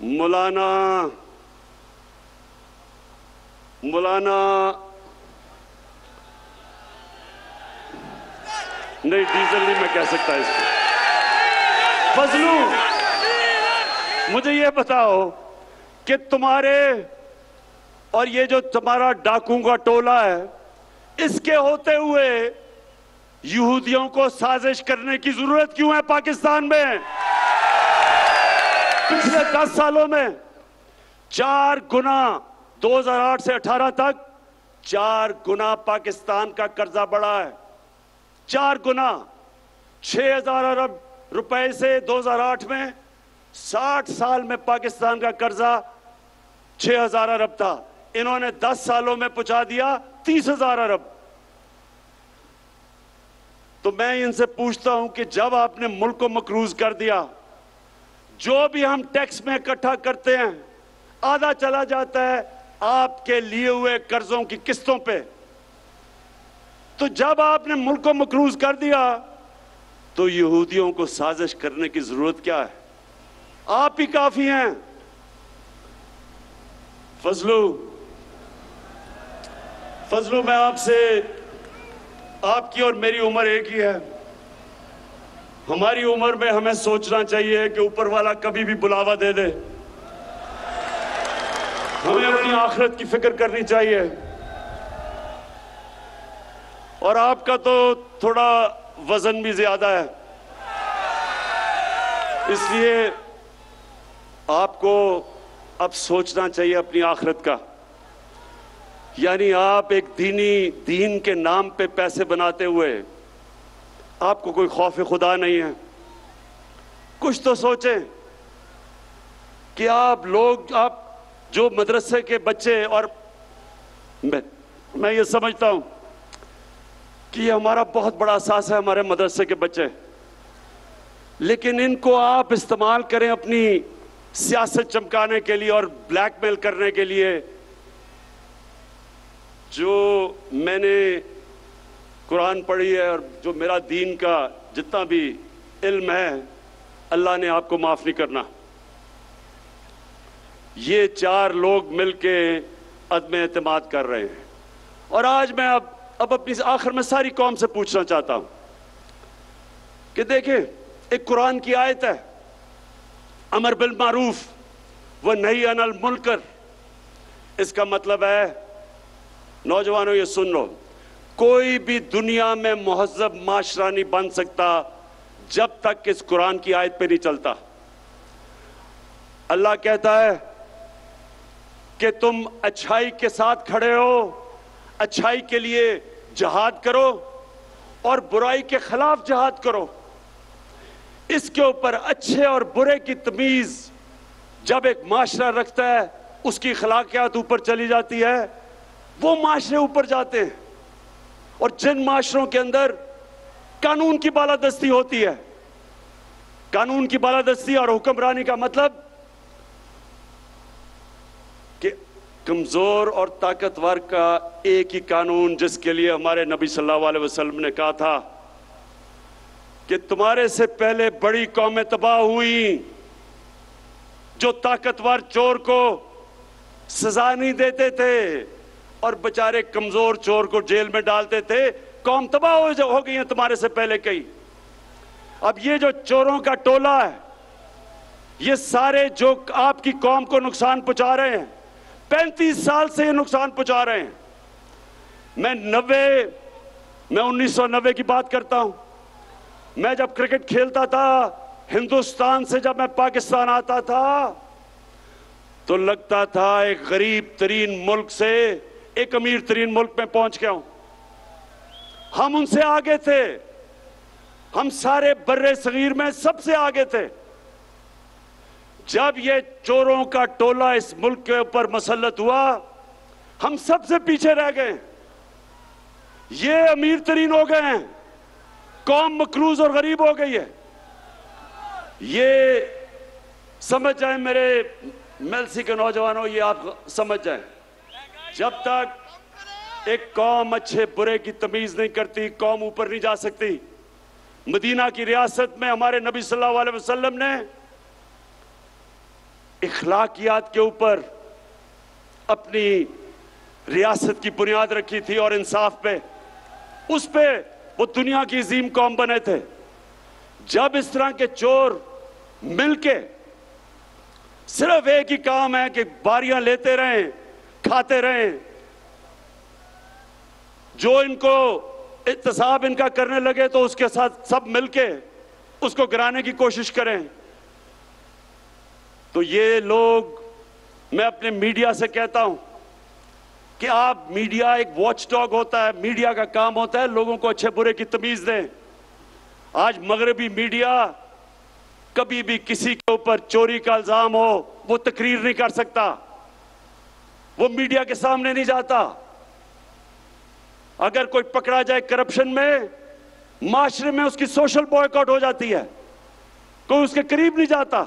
मौलाना नहीं, डीजल नहीं मैं कह सकता इसको। फजलू, मुझे ये बताओ कि तुम्हारे और ये जो तुम्हारा डाकुओं का टोला है, इसके होते हुए यहूदियों को साजिश करने की जरूरत क्यों है पाकिस्तान में? पिछले 10 सालों में 4 गुना, 2008 से 18 तक 4 गुना पाकिस्तान का कर्जा बढ़ा है। 4 गुना। 6,000 अरब रुपए से 2008 में, 60 साल में पाकिस्तान का कर्जा 6,000 अरब था। इन्होंने 10 सालों में पहुंचा दिया 30,000 अरब। तो मैं इनसे पूछता हूं कि जब आपने मुल्क को मकरूज कर दिया, जो भी हम टैक्स में इकट्ठा करते हैं आधा चला जाता है आपके लिए हुए कर्जों की किस्तों पे। तो जब आपने मुल्क को मकरूज कर दिया तो यहूदियों को साजिश करने की जरूरत क्या है? आप ही काफी हैं। फजलू, मैं आपसे, आपकी और मेरी उम्र एक ही है। हमारी उम्र में हमें सोचना चाहिए कि ऊपर वाला कभी भी बुलावा दे दे। हमें अपनी आखिरत की फिक्र करनी चाहिए। और आपका तो थोड़ा वजन भी ज्यादा है, इसलिए आपको अब सोचना चाहिए अपनी आखिरत का। यानी आप एक दीन के नाम पे पैसे बनाते हुए आपको कोई खौफ खुदा नहीं है। कुछ तो सोचें कि आप जो मदरसे के बच्चे, और मैं ये समझता हूं कि ये हमारा बहुत बड़ा एहसास है, हमारे मदरसे के बच्चे, लेकिन इनको आप इस्तेमाल करें अपनी सियासत चमकाने के लिए और ब्लैकमेल करने के लिए। जो मैंने कुरान पढ़ी है और जो मेरा दीन का जितना भी इल्म है, अल्लाह ने आपको माफ नहीं करना। ये 4 लोग मिलके अदम एतमाद कर रहे हैं। और आज मैं अब अपनी आखिर में सारी कौम से पूछना चाहता हूं कि देखें, एक कुरान की आयत है, अमर बिल मारूफ व नही अनिल मुनकर। इसका मतलब है, नौजवानों ये सुन लो, कोई भी दुनिया में मुहज़्ज़ब माशरा नहीं बन सकता जब तक इस कुरान की आयत पे नहीं चलता। अल्लाह कहता है कि तुम अच्छाई के साथ खड़े हो, अच्छाई के लिए जिहाद करो और बुराई के खिलाफ जिहाद करो। इसके ऊपर अच्छे और बुरे की तमीज जब एक माशरा रखता है, उसकी अखलाकियात ऊपर चली जाती है, वो माशरे ऊपर जाते हैं। और जिन माशरों के अंदर कानून की बालादस्ती होती है, कानून की बालादस्ती और हुक्मरानी का मतलब कि कमजोर और ताकतवर का एक ही कानून, जिसके लिए हमारे नबी सल्लल्लाहु अलैहि वसल्लम ने कहा था कि तुम्हारे से पहले बड़ी कौमें तबाह हुई जो ताकतवर चोर को सजा नहीं देते थे और बेचारे कमजोर चोर को जेल में डालते थे। कौम तबाह हो गई है तुम्हारे से पहले कई। अब ये जो चोरों का टोला है, ये सारे जो आपकी कौम को नुकसान पहुंचा रहे हैं, 35 साल से ये नुकसान पहुंचा रहे हैं। मैं 1990 की बात करता हूं। मैं जब क्रिकेट खेलता था, हिंदुस्तान से जब मैं पाकिस्तान आता था, तो लगता था एक गरीब तरीन मुल्क से एक अमीर तरीन मुल्क में पहुंच गया हूं। हम उनसे आगे थे, हम सारे बर्रे सगीर में सबसे आगे थे। जब ये चोरों का टोला इस मुल्क के ऊपर मसल्लत हुआ, हम सबसे पीछे रह गए। ये अमीर तरीन हो गए हैं, कौम मकरूज और गरीब हो गई है। ये समझ जाए मेरे मेलसी के नौजवानों, ये आप समझ जाए, जब तक एक कौम अच्छे बुरे की तमीज नहीं करती, कौम ऊपर नहीं जा सकती। मदीना की रियासत में हमारे नबी सल्लल्लाहु अलैहि वसल्लम ने इखलाकियात के ऊपर अपनी रियासत की बुनियाद रखी थी और इंसाफ पे, उस पे वो दुनिया की अजीम कौम बने थे। जब इस तरह के चोर मिलके सिर्फ एक ही काम है कि बारियां लेते रहें, खाते रहें, जो इनको इत्तेसाब इनका करने लगे तो उसके साथ सब मिलके उसको गिराने की कोशिश करें, तो ये लोग, मैं अपने मीडिया से कहता हूं कि आप, मीडिया एक वॉच डॉग होता है, मीडिया का काम होता है लोगों को अच्छे बुरे की तमीज दें। आज मगरबी मीडिया कभी भी किसी के ऊपर चोरी का इल्जाम हो वो तकरीर नहीं कर सकता, वो मीडिया के सामने नहीं जाता। अगर कोई पकड़ा जाए करप्शन में, माशरे में उसकी सोशल बॉयकॉट हो जाती है, कोई उसके करीब नहीं जाता।